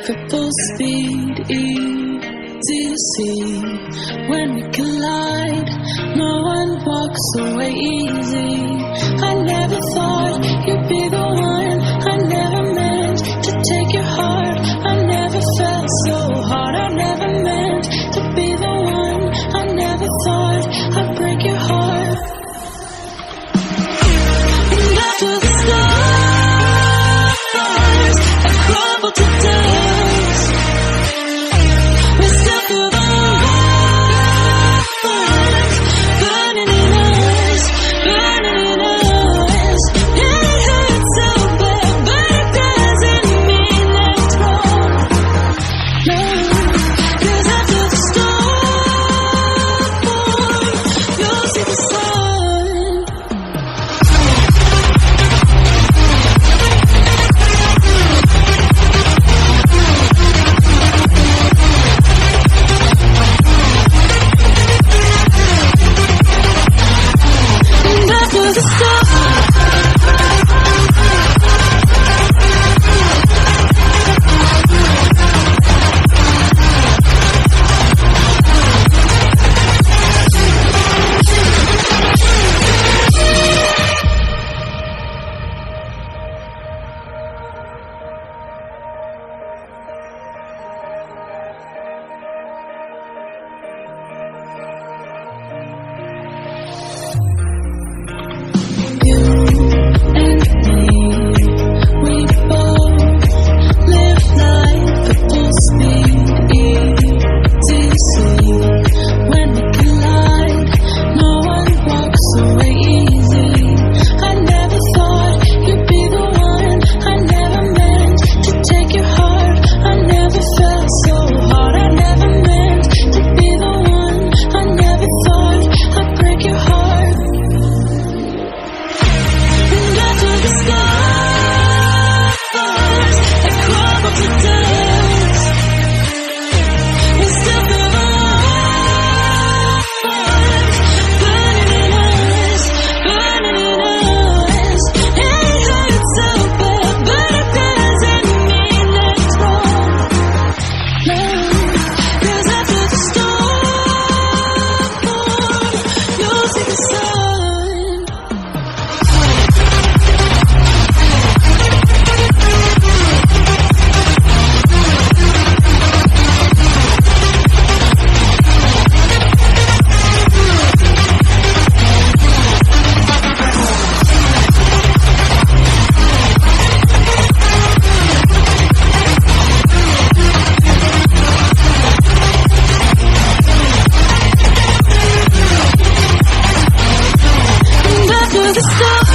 Full speed, easy to see. When we collide, no one walks away easy. I never thought you'd be the one. I never meant to take your heart. I never felt so hard. I never meant to be the one. I never thought I'd break your heart. And after the stars have crumbled to dust, we still feel the flames burning in us, burning in us. And it hurts so bad, but it doesn't mean that it's wrong. No, 'cause after the storm, you'll see the sun. And after the storm, you and me, we both live life at full speed, easy to see. When we collide, no one walks away easy. I never thought you'd be the one. I never meant to take your heart. I never felt so hard. I never meant to be the one. I never thought I'd break your heart. And after the stars have crumbled to dust, we still feel the flames burning in us, burning in us. And it hurts so bad, but it doesn't mean that it's wrong. No, 'cause after the storm, you'll see the sun. And after the storm,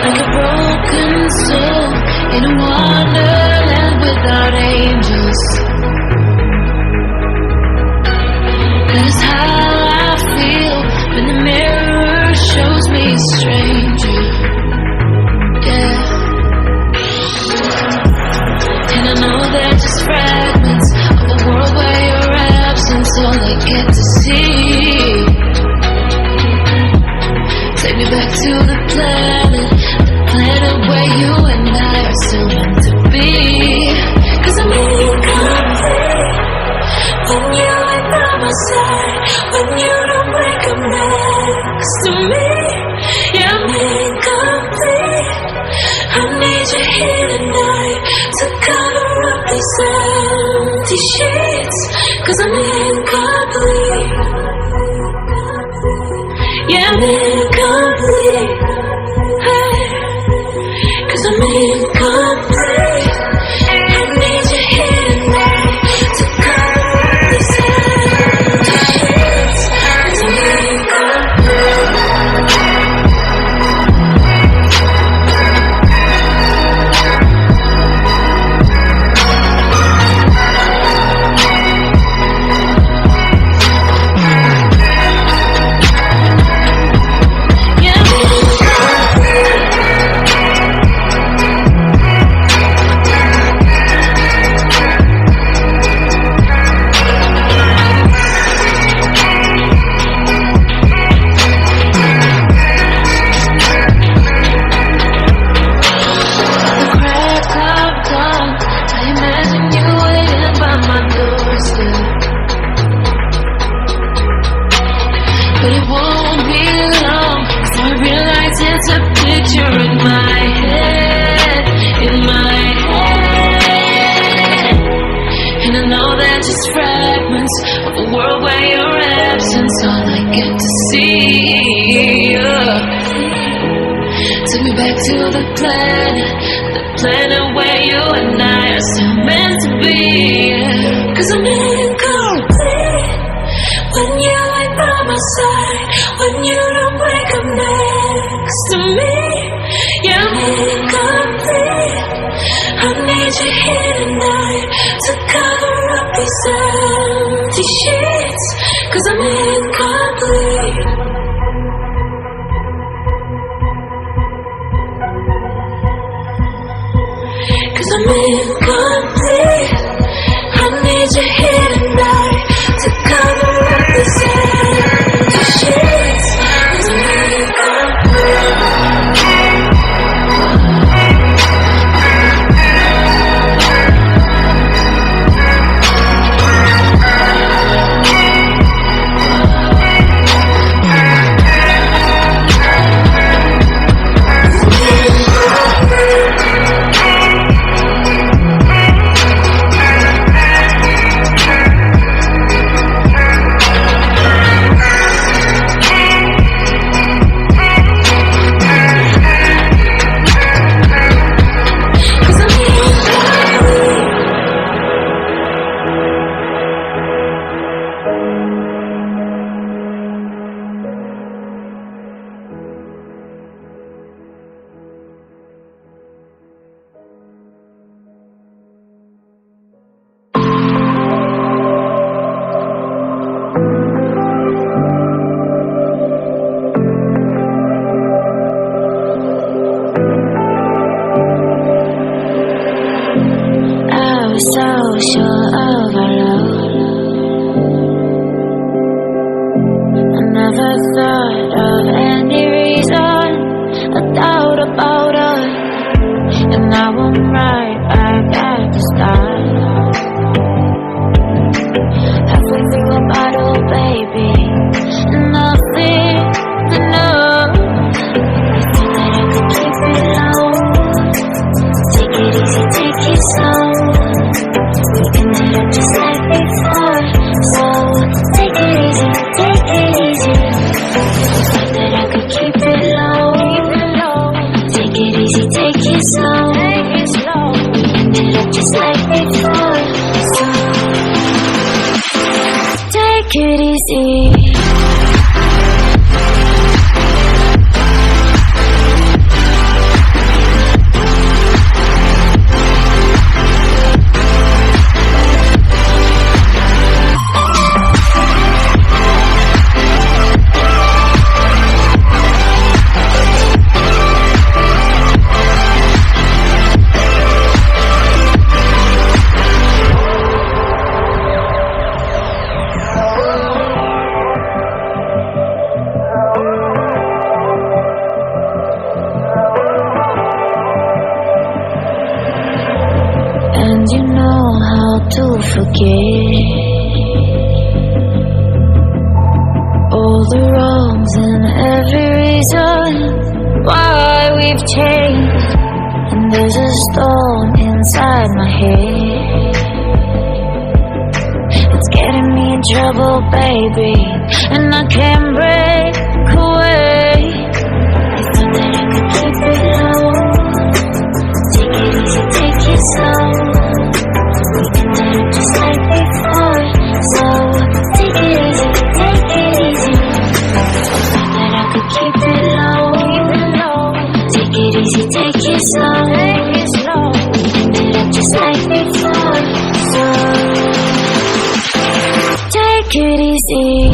like a broken soul in a wonderland without angels. That's how I feel when the mirror shows me a stranger. Yeah. And I know they're just fragments of a world where your absence all I get to see. Take me back to the planet where you and I are still meant to be. 'Cause I'm incomplete when you ain't by my side, when you don't wake up next to me. Yeah, I'm incomplete. I need you here tonight to cover up these empty sheets. 'Cause I'm incomplete. Yeah, I'm incomplete. Hey. 'Cause I'm incomplete. I need you here tonight to cover up these empty sheets. 'Cause I'm incomplete. the planet where you and I are still meant to be. 'Cause I'm incomplete when you ain't by my side, when you don't wake up next to me. Yeah, I'm incomplete. I need you here tonight to cover up these empty sheets. 'Cause I'm incomplete. 'Cause I'm incomplete. I need you here tonight to cover up these empty sheets. 'Cause I'm incomplete. So sure of our love, I never thought of any reason, a doubt about us, and now I'm right back at the start. Halfway through a bottle, baby, and nothing to know. I thought that I could keep it low, take it easy, take it slow. Just like before, so take it easy, take it easy. Thought that I could keep it low, take it easy, take it slow. Ended up just like before, so take it easy. And you know how to forget all the wrongs and every reason why we've changed. And there's a storm inside my head, it's getting me in trouble, baby, and I can't break away. I thought that I could keep it low, take it easy, take it slow. Just like before, so take it easy, take it easy. Thought that I could keep it low, take it easy, take it slow. Ended up just like before, so take it easy.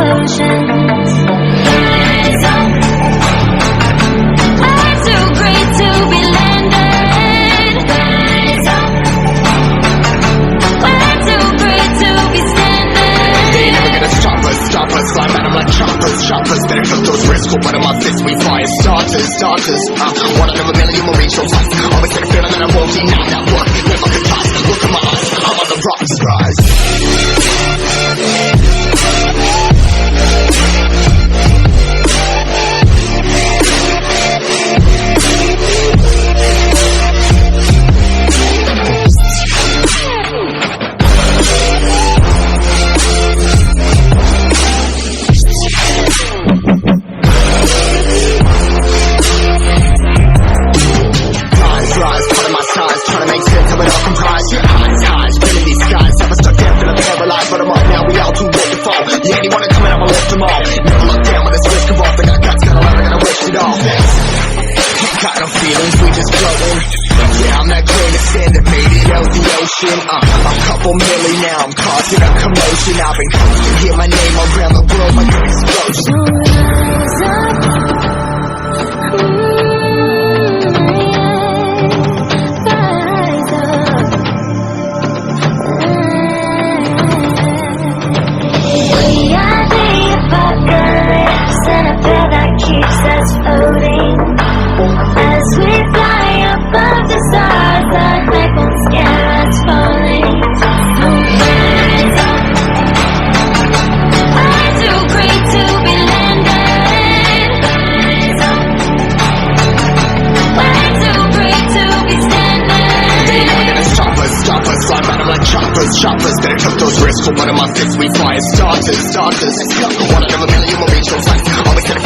explosions. Rise up. We're too great to be landed. Rise up. We're too great to be standing. They never gonna stop us, climb at 'em like choppers. Better took those risks, but in my fists we fire starters. One out of a million will reach those heights. Always get a feeling that I won't deny that work. Never could toss, look in my eyes, I'm on the rocks, rise. Trying to make sense of it all comprised. Highs, feeling these skies. Never stuck down, feeling paralyzed, but I'm up now, we all too late to fall. Yeah, anyone to come in, I'ma lift them all. Never look down when it's risk involved. They got guts, got a lot, I gotta risk it all. Got no feelings, we just floating. Yeah, I'm that grain of sand that made it out the ocean. A couple milli now, I'm causing a commotion. I've been coasting, hear my name around the world like an explosion. So rise up. Keeps us floating as we fly above the stars. The night won't scare us falling. So rise up. We're too great to be landed. Rise up. We're too great to be standing. They never gonna stop us, fly at 'em like choppers. Better took those risks, but one of my fists we fire starters. One out of a million will reach those heights. Always get a